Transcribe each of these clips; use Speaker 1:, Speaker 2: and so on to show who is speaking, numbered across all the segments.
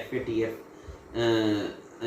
Speaker 1: FATF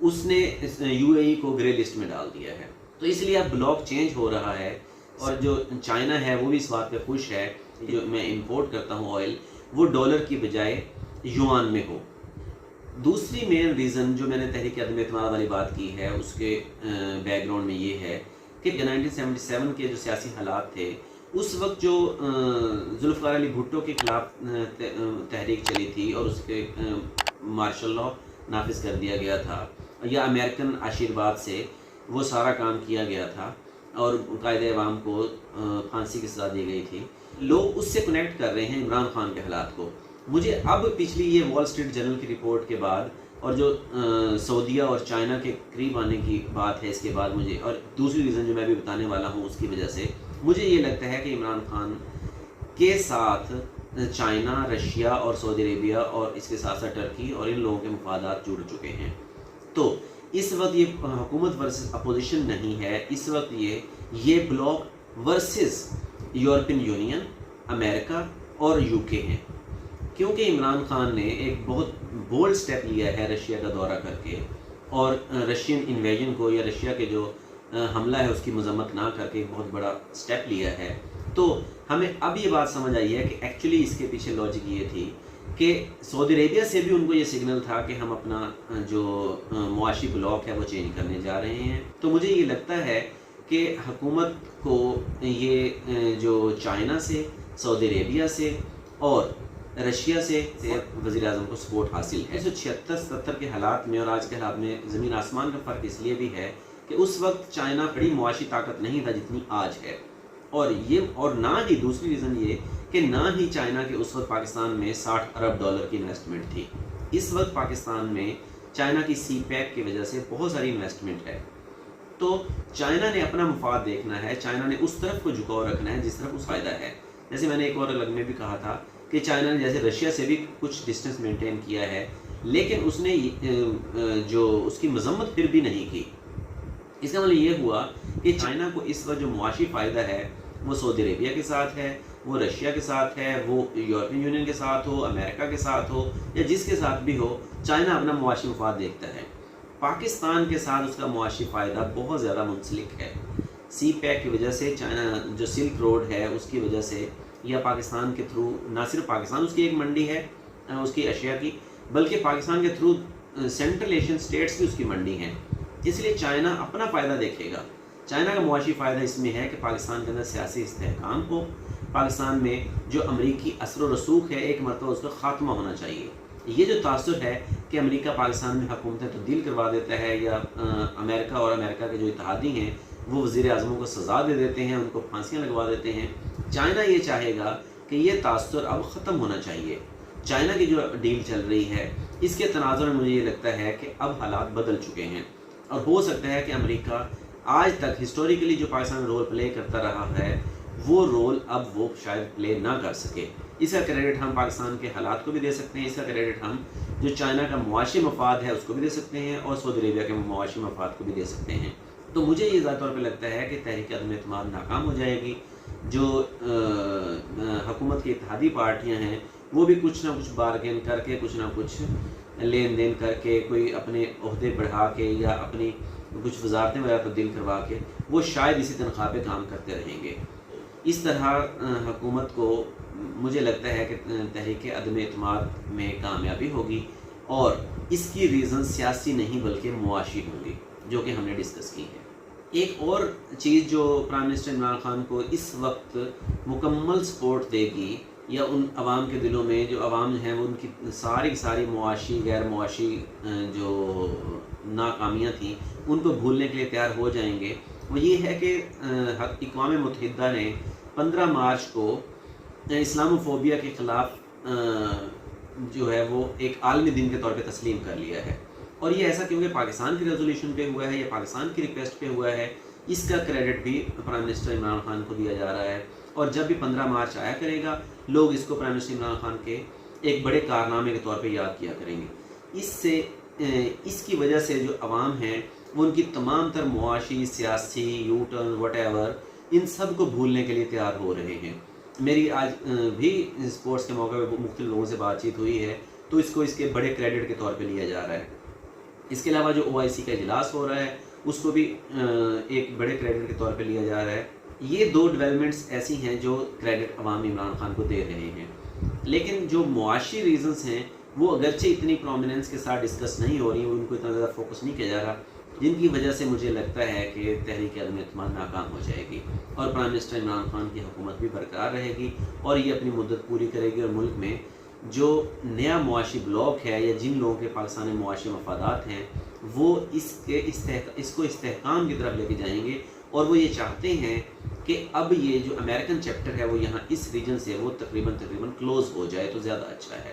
Speaker 1: اس نے UAE کو grey list میں ڈال دیا ہے. تو اس لیے اب بلاک چینج ہو رہا ہے، اور جو چائنا ہے وہ بھی اس بات پہ خوش ہے جو میں امپورٹ کرتا ہوں آئل وہ ڈالر کی بجائے یوان میں ہو. دوسری مین ریزن جو میں نے تحریک عدم اعتماد والی بات کی ہے اس کے بیک گراؤنڈ میں یہ ہے کہ 1977 کے جو سیاسی حالات تھے اس وقت جو ذوالفقار علی بھٹو کے خلاف تحریک چلی تھی اور اس کے مارشل لا نافذ کر دیا گیا تھا، یا امریکن آشیرواد سے وہ سارا کام کیا گیا تھا اور قائد عوام کو پھانسی کی سزا دی گئی تھی، لوگ اس سے کنیکٹ کر رہے ہیں عمران خان کے حالات کو. مجھے اب پچھلی یہ وال اسٹریٹ جرنل کی رپورٹ کے بعد اور جو سعودیہ اور چائنا کے قریب آنے کی بات ہے اس کے بعد مجھے، اور دوسری ریزن جو میں بھی بتانے والا ہوں اس کی وجہ سے مجھے یہ لگتا ہے کہ عمران خان کے ساتھ چائنا، رشیا اور سعودی عربیہ اور اس کے ساتھ ساتھ ٹرکی اور ان لوگوں کے مفادات جڑ چکے ہیں. تو اس وقت یہ حکومت ورسز اپوزیشن نہیں ہے، اس وقت یہ بلاک ورسز یورپین یونین، امریکہ اور UK ہے. کیونکہ عمران خان نے ایک بہت بولڈ سٹیپ لیا ہے رشیا کا دورہ کر کے، اور رشین انویژن کو یا رشیا کے جو حملہ ہے اس کی مذمت نہ کر کے ایک بہت بڑا سٹیپ لیا ہے. تو ہمیں اب یہ بات سمجھ آئی ہے کہ ایکچولی اس کے پیچھے لاجک یہ تھی کہ سعودی عربیہ سے بھی ان کو یہ سگنل تھا کہ ہم اپنا جو معاشی بلاک ہے وہ چینج کرنے جا رہے ہیں. تو مجھے یہ لگتا ہے کہ حکومت کو یہ جو چائنا سے، سعودی عربیہ سے اور رشیا سے وزیر اعظم کو سپورٹ حاصل ہے. 1976-77 کے حالات میں اور آج کے حالات میں زمین آسمان کا فرق اس لیے بھی ہے کہ اس وقت چائنا بڑی معاشی طاقت نہیں تھا جتنی آج ہے، اور نہ ہی دوسری ریزن یہ کہ نہ ہی چائنا کے اس وقت پاکستان میں $60 ارب کی انویسٹمنٹ تھی. اس وقت پاکستان میں چائنا کی CPEC کی وجہ سے بہت ساری انویسٹمنٹ ہے. تو چائنا نے اپنا مفاد دیکھنا ہے، چائنا نے اس طرف کو جھکاؤ رکھنا ہے جس طرف اس فائدہ ہے. جیسے میں نے ایک اور الگ میں بھی کہا تھا کہ چائنا نے جیسے رشیا سے بھی کچھ ڈسٹنس مینٹین کیا ہے، لیکن اس نے جو اس کی مذمت پھر بھی نہیں کی. اس کا مطلب یہ ہوا کہ چائنا کو اس وقت جو معاشی فائدہ ہے وہ سعودی عربیہ کے ساتھ ہے، وہ رشیا کے ساتھ ہے، وہ یورپین یونین کے ساتھ ہو، امریکہ کے ساتھ ہو، یا جس کے ساتھ بھی ہو، چائنا اپنا معاشی مفاد دیکھتا ہے. پاکستان کے ساتھ اس کا معاشی فائدہ بہت زیادہ منسلک ہے. CPEC کی وجہ سے، چائنا جو سلک روڈ ہے اس کی وجہ سے، یا پاکستان کے تھرو، نہ صرف پاکستان اس کی ایک منڈی ہے اس کی اشیاء کی، بلکہ پاکستان کے تھرو سینٹرل ایشین سٹیٹس بھی اس کی منڈی ہیں. اس لیے چائنا اپنا فائدہ دیکھے گا. چائنا کا معاشی فائدہ اس میں ہے کہ پاکستان کے اندر سیاسی استحکام ہو، پاکستان میں جو امریکی اثر و رسوخ ہے ایک مرتبہ اس کا خاتمہ ہونا چاہیے. یہ جو تاثر ہے کہ امریکہ پاکستان میں حکومتیں تبدیل کروا دیتا ہے، یا امریکہ اور امریکہ کے جو اتحادی ہیں وہ وزیر اعظموں کو سزا دے دیتے ہیں، ان کو پھانسیاں لگوا دیتے ہیں، چائنا یہ چاہے گا کہ یہ تاثر اب ختم ہونا چاہیے. چائنا کی جو ڈیل چل رہی ہے اس کے تناظر میں مجھے یہ لگتا ہے کہ اب حالات بدل چکے ہیں، اور ہو سکتا ہے کہ امریکہ آج تک ہسٹوریکلی جو پاکستان رول پلے کرتا رہا ہے وہ رول اب وہ شاید پلے نہ کر سکے. اس کا کریڈٹ ہم پاکستان کے حالات کو بھی دے سکتے ہیں، اس کا کریڈٹ ہم جو چائنا کا معاشی مفاد ہے اس کو بھی دے سکتے ہیں، اور سعودی عربیہ کے معاشی مفاد کو بھی دے سکتے ہیں. تو مجھے یہ ذاتی طور پہ لگتا ہے کہ تحریک عدم اعتماد ناکام ہو جائے گی. جو حکومت کی اتحادی پارٹیاں ہیں وہ بھی کچھ نہ کچھ بارگین کر کے، کچھ نہ کچھ لین دین کر کے، کوئی اپنے عہدے بڑھا کے یا اپنی کچھ وزارتیں وغیرہ تبدیل کروا کے وہ شاید اسی تنخواہ پہ کام کرتے رہیں گے. اس طرح حکومت کو مجھے لگتا ہے کہ تحریک عدم اعتماد میں کامیابی ہوگی، اور اس کی ریزن سیاسی نہیں بلکہ معاشی ہوں گی جو کہ ہم نے ڈسکس کی ہے. ایک اور چیز جو پرائم منسٹر عمران خان کو اس وقت مکمل سپورٹ دے گی، یا ان عوام کے دلوں میں جو عوام ہیں وہ ان کی ساری معاشی غیر معاشی جو ناکامیاں تھیں ان کو بھولنے کے لیے تیار ہو جائیں گے، وہ یہ ہے کہ اقوام متحدہ نے 15 مارچ کو اسلاموفوبیا کے خلاف جو ہے وہ ایک عالمی دن کے طور پہ تسلیم کر لیا ہے. اور یہ ایسا کیونکہ پاکستان کی ریزولوشن پہ ہوا ہے یا پاکستان کی ریکویسٹ پہ ہوا ہے، اس کا کریڈٹ بھی پرائم منسٹر عمران خان کو دیا جا رہا ہے. اور جب بھی 15 مارچ آیا کرے گا لوگ اس کو پرائم منسٹر عمران خان کے ایک بڑے کارنامے کے طور پہ یاد کیا کریں گے. اس کی وجہ سے جو عوام ہیں وہ ان کی تمام تر معاشی، سیاسی، یو ٹرن وٹ ایور، ان سب کو بھولنے کے لیے تیار ہو رہے ہیں. میری آج بھی اسپورٹس کے موقع پہ مختلف لوگوں سے بات چیت ہوئی ہے، تو اس کو اس کے بڑے کریڈٹ کے طور پہ لیا جا رہا ہے. اس کے علاوہ جو OIC کا اجلاس ہو رہا ہے اس کو بھی ایک بڑے کریڈٹ کے طور پہ لیا جا رہا ہے. یہ دو ڈیولپمنٹس ایسی ہیں جو کریڈٹ عوام عمران خان کو دے رہے ہیں. لیکن جو معاشی ریزنز ہیں وہ اگرچہ اتنی پرومیننس کے ساتھ ڈسکس نہیں ہو رہی ہیں, ان کو اتنا زیادہ فوکس نہیں کیا جا رہا, جن کی وجہ سے مجھے لگتا ہے کہ تحریک عدم اعتماد ناکام ہو جائے گی اور پرائم منسٹر عمران خان کی حکومت بھی برقرار رہے گی اور یہ اپنی مدت پوری کرے گی, اور ملک میں جو نیا معاشی بلاک ہے یا جن لوگوں کے پاکستان میں معاشی مفادات ہیں وہ اس کو استحکام کی طرف لے کے جائیں گے. اور وہ یہ چاہتے ہیں کہ اب یہ جو امریکن چیپٹر ہے وہ یہاں اس ریجن سے وہ تقریباً کلوز ہو جائے تو زیادہ اچھا ہے.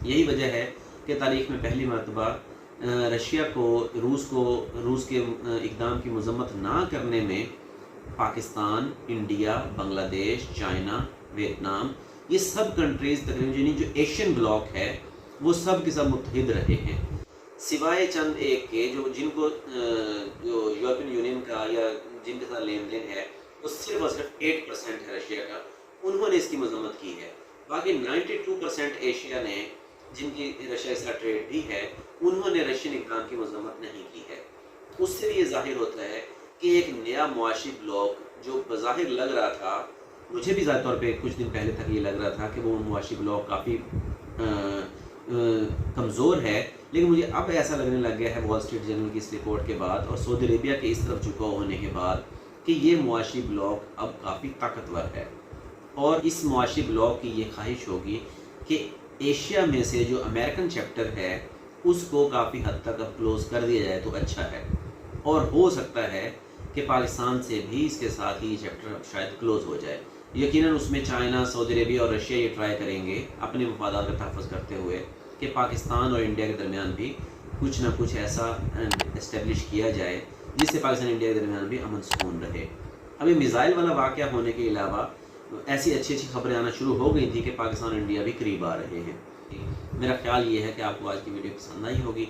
Speaker 1: یہی وجہ ہے کہ تاریخ میں پہلی مرتبہ رشیا کو روس کے اقدام کی مذمت نہ کرنے میں پاکستان, انڈیا, بنگلہ دیش, چائنا, ویتنام, یہ سب کنٹریز تقریباً جو ایشین بلاک ہے وہ سب کے سب متحد رہے ہیں, سوائے چند ایک کے جن کو جو یورپین یونین کا یا جن کے ساتھ لین دین ہے وہ صرف اور صرف 8% ہے رشیا کا, انہوں نے اس کی مذمت کی ہے. باقی 92% ایشیا نے, جن کی رشیا کے ساتھ ٹریڈ بھی ہے, انہوں نے رشین اقدام کی مذمت نہیں کی ہے. اس سے بھی یہ ظاہر ہوتا ہے کہ ایک نیا معاشی بلاک جو بظاہر لگ رہا تھا, مجھے بھی ذاتی طور پہ کچھ دن پہلے تک یہ لگ رہا تھا کہ وہ معاشی بلاک کافی کمزور ہے, لیکن مجھے اب ایسا لگنے لگ گیا ہے وال اسٹریٹ جرنل کی اس رپورٹ کے بعد اور سعودی عربیہ کے اس طرف جھکاؤ ہونے کے بعد کہ یہ معاشی بلاک اب کافی طاقتور ہے. اور اس معاشی بلاک کی یہ خواہش ہوگی کہ ایشیا میں سے جو امریکن چیپٹر ہے اس کو کافی حد تک اب کلوز کر دیا جائے تو اچھا ہے, اور ہو سکتا ہے کہ پاکستان سے بھی اس کے ساتھ ہی یہ چیپٹر شاید کلوز ہو جائے. یقیناً اس میں چائنا, سعودی عربیہ اور رشیا یہ ٹرائی کریں گے اپنے مفادات کا تحفظ کرتے ہوئے کہ پاکستان اور انڈیا کے درمیان بھی کچھ نہ کچھ ایسا اسٹیبلش کیا جائے جس سے پاکستان اور انڈیا کے درمیان بھی امن سکون رہے. ابھی میزائل والا واقعہ ہونے کے علاوہ ایسی اچھی خبریں آنا شروع ہو گئی تھی کہ پاکستان اور انڈیا بھی قریب آ رہے ہیں. میرا خیال یہ ہے کہ آپ کو آج کی ویڈیو پسند آئی ہوگی.